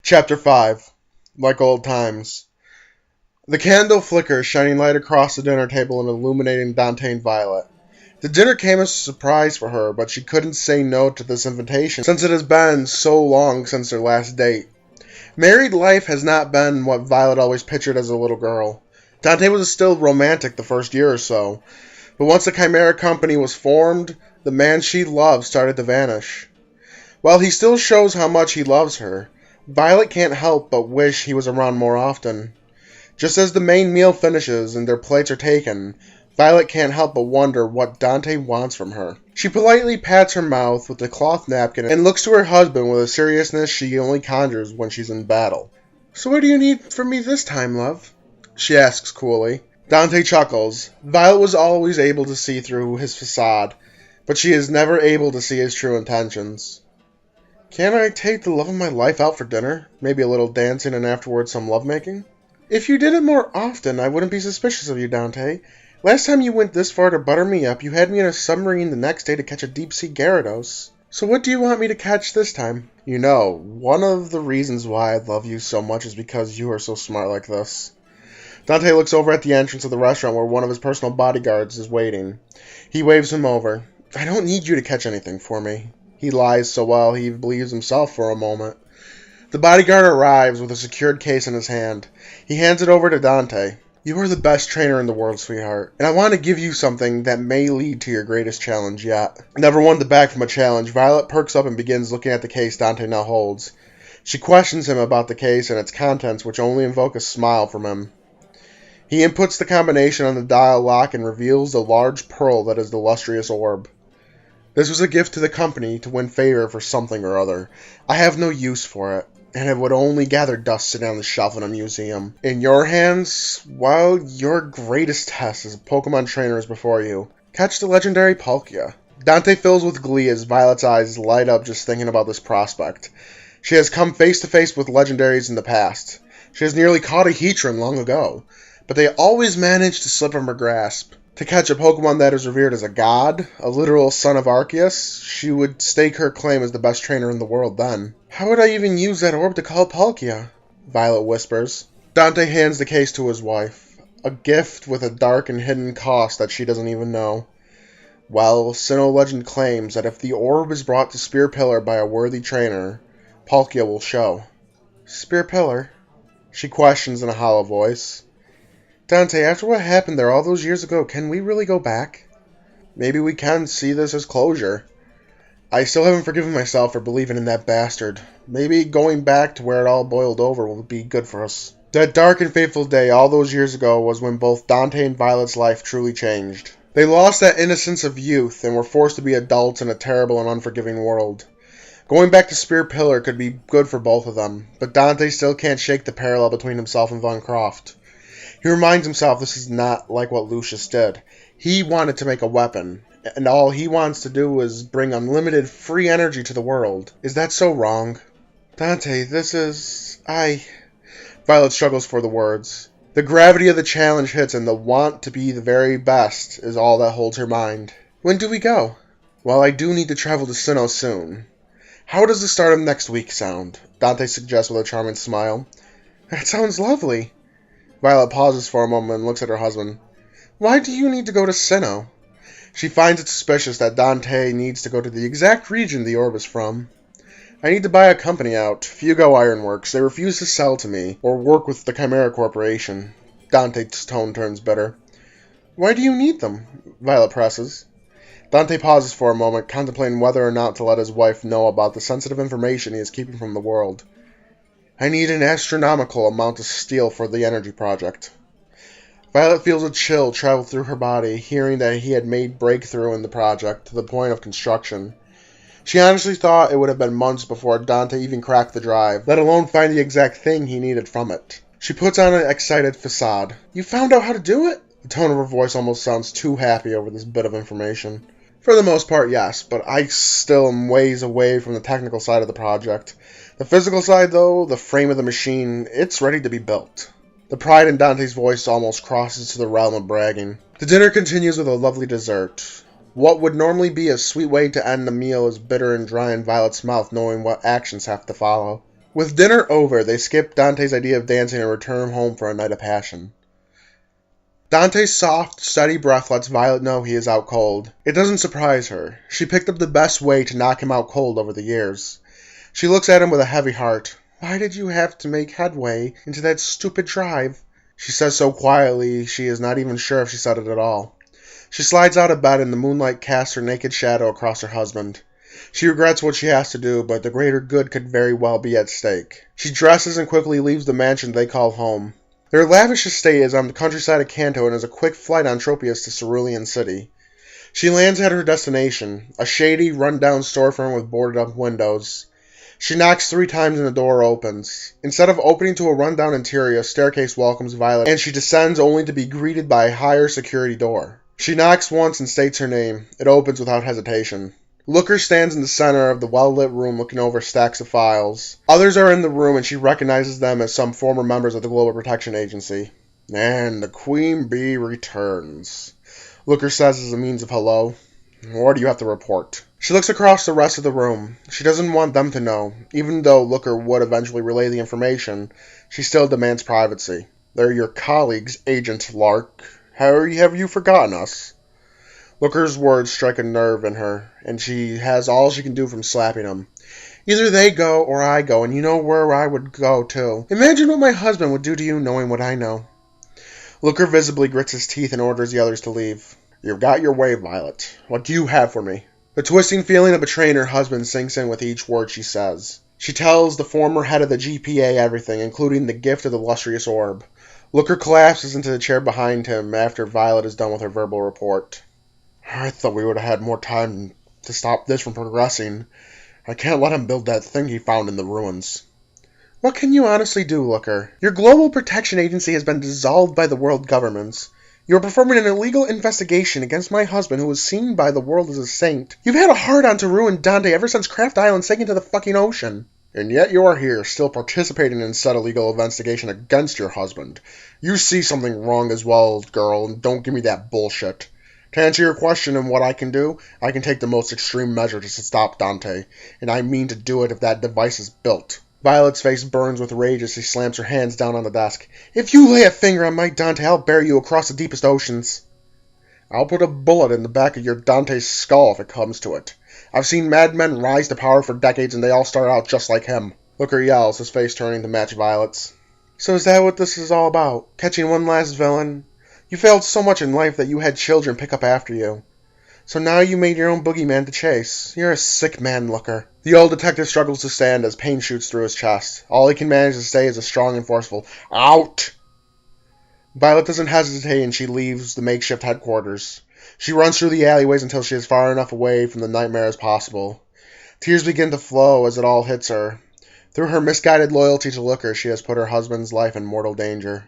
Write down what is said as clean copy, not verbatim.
Chapter 5. Like Old Times. The candle flickers, shining light across the dinner table and illuminating Dante and Violet. The dinner came as a surprise for her, but she couldn't say no to this invitation, since it has been so long since their last date. Married life has not been what Violet always pictured as a little girl. Dante was still romantic the first year or so, but once the Chimera Company was formed, the man she loved started to vanish. While he still shows how much he loves her, Violet can't help but wish he was around more often. Just as the main meal finishes and their plates are taken, Violet can't help but wonder what Dante wants from her. She politely pats her mouth with the cloth napkin and looks to her husband with a seriousness she only conjures when she's in battle. "So what do you need from me this time, love?" she asks coolly. Dante chuckles. Violet was always able to see through his facade, but she is never able to see his true intentions. "Can't I take the love of my life out for dinner? Maybe a little dancing and afterwards some lovemaking?" "If you did it more often, I wouldn't be suspicious of you, Dante. Last time you went this far to butter me up, you had me in a submarine the next day to catch a deep-sea Gyarados. So what do you want me to catch this time?" "You know, one of the reasons why I love you so much is because you are so smart like this." Dante looks over at the entrance of the restaurant where one of his personal bodyguards is waiting. He waves him over. "I don't need you to catch anything for me." He lies so well he believes himself for a moment. The bodyguard arrives with a secured case in his hand. He hands it over to Dante. "You are the best trainer in the world, sweetheart, and I want to give you something that may lead to your greatest challenge yet." Never one to back from a challenge, Violet perks up and begins looking at the case Dante now holds. She questions him about the case and its contents, which only invoke a smile from him. He inputs the combination on the dial lock and reveals the large pearl that is the lustrous orb. "This was a gift to the company to win favor for something or other. I have no use for it, and it would only gather dust sitting on the shelf in a museum. In your hands, well, your greatest test as a Pokemon trainer is before you. Catch the legendary Palkia." Dante fills with glee as Violet's eyes light up just thinking about this prospect. She has come face to face with legendaries in the past. She has nearly caught a Heatran long ago, but they always manage to slip from her grasp. To catch a Pokemon that is revered as a god, a literal son of Arceus, she would stake her claim as the best trainer in the world then. "How would I even use that orb to call Palkia?" Violet whispers. Dante hands the case to his wife, a gift with a dark and hidden cost that she doesn't even know. Well, Sinnoh legend claims that if the orb is brought to Spear Pillar by a worthy trainer, Palkia will show. "Spear Pillar?" she questions in a hollow voice. "Dante, after what happened there all those years ago, can we really go back?" "Maybe we can see this as closure. I still haven't forgiven myself for believing in that bastard. Maybe going back to where it all boiled over will be good for us." That dark and fateful day all those years ago was when both Dante and Violet's life truly changed. They lost that innocence of youth and were forced to be adults in a terrible and unforgiving world. Going back to Spear Pillar could be good for both of them, but Dante still can't shake the parallel between himself and Von Croft. He reminds himself this is not like what Lucius did. He wanted to make a weapon, and all he wants to do is bring unlimited free energy to the world. Is that so wrong? "Dante, this is... Violet struggles for the words. The gravity of the challenge hits, and the want to be the very best is all that holds her mind. "When do we go?" "Well, I do need to travel to Sinnoh soon. How does the start of next week sound?" Dante suggests with a charming smile. "That sounds lovely." Violet pauses for a moment and looks at her husband. "Why do you need to go to Sinnoh?" She finds it suspicious that Dante needs to go to the exact region the orb is from. "I need to buy a company out, Fugo Ironworks. They refuse to sell to me or work with the Chimera Corporation." Dante's tone turns bitter. "Why do you need them?" Violet presses. Dante pauses for a moment, contemplating whether or not to let his wife know about the sensitive information he is keeping from the world. "I need an astronomical amount of steel for the energy project." Violet feels a chill travel through her body, hearing that he had made breakthrough in the project to the point of construction. She honestly thought it would have been months before Dante even cracked the drive, let alone find the exact thing he needed from it. She puts on an excited facade. "You found out how to do it?" The tone of her voice almost sounds too happy over this bit of information. "For the most part, yes, but I still am ways away from the technical side of the project. The physical side, though, the frame of the machine, it's ready to be built." The pride in Dante's voice almost crosses to the realm of bragging. The dinner continues with a lovely dessert. What would normally be a sweet way to end the meal is bitter and dry in Violet's mouth, knowing what actions have to follow. With dinner over, they skip Dante's idea of dancing and return home for a night of passion. Dante's soft, steady breath lets Violet know he is out cold. It doesn't surprise her. She picked up the best way to knock him out cold over the years. She looks at him with a heavy heart. Why did you have to make headway into that stupid drive? She says so quietly she is not even sure if she said it at all. She slides out of bed and the moonlight casts her naked shadow across her husband. She regrets what she has to do, but the greater good could very well be at stake. She dresses and quickly leaves the mansion they call home. Their lavish estate is on the countryside of Kanto and is a quick flight on Tropius to Cerulean City. She lands at her destination, a shady, run-down storefront with boarded-up windows. She knocks 3 times and the door opens. Instead of opening to a run-down interior, a staircase welcomes Violet, and she descends only to be greeted by a higher security door. She knocks once and states her name. It opens without hesitation. Looker stands in the center of the well-lit room looking over stacks of files. Others are in the room and she recognizes them as some former members of the Global Protection Agency. And the Queen Bee returns, Looker says as a means of hello. What do you have to report? She looks across the rest of the room. She doesn't want them to know. Even though Looker would eventually relay the information, she still demands privacy. They're your colleagues, Agent Lark. How have you forgotten us? Looker's words strike a nerve in her, and she has all she can do from slapping him. Either they go or I go, and you know where I would go, too. Imagine what my husband would do to you knowing what I know. Looker visibly grits his teeth and orders the others to leave. You've got your way, Violet. What do you have for me? The twisting feeling of betraying her husband sinks in with each word she says. She tells the former head of the GPA everything, including the gift of the lustrous orb. Looker collapses into the chair behind him after Violet is done with her verbal report. I thought we would have had more time to stop this from progressing. I can't let him build that thing he found in the ruins. What can you honestly do, Looker? Your Global Protection Agency has been dissolved by the world governments. You are performing an illegal investigation against my husband who was seen by the world as a saint. You've had a hard-on to ruin Dante ever since Craft Island sank into the fucking ocean. And yet you are here, still participating in said illegal investigation against your husband. You see something wrong as well, girl, and don't give me that bullshit. To answer your question and what I can do, I can take the most extreme measure to stop Dante, and I mean to do it if that device is built. Violet's face burns with rage as she slams her hands down on the desk. If you lay a finger on my Dante, I'll bury you across the deepest oceans. I'll put a bullet in the back of your Dante's skull if it comes to it. I've seen madmen rise to power for decades and they all start out just like him. Looker yells, his face turning to match Violet's. So is that what this is all about? Catching one last villain? You failed so much in life that you had children pick up after you. So now you made your own boogeyman to chase. You're a sick man, Looker. The old detective struggles to stand as pain shoots through his chest. All he can manage to say is a strong and forceful, Out! Violet doesn't hesitate and she leaves the makeshift headquarters. She runs through the alleyways until she is far enough away from the nightmare as possible. Tears begin to flow as it all hits her. Through her misguided loyalty to Looker, she has put her husband's life in mortal danger.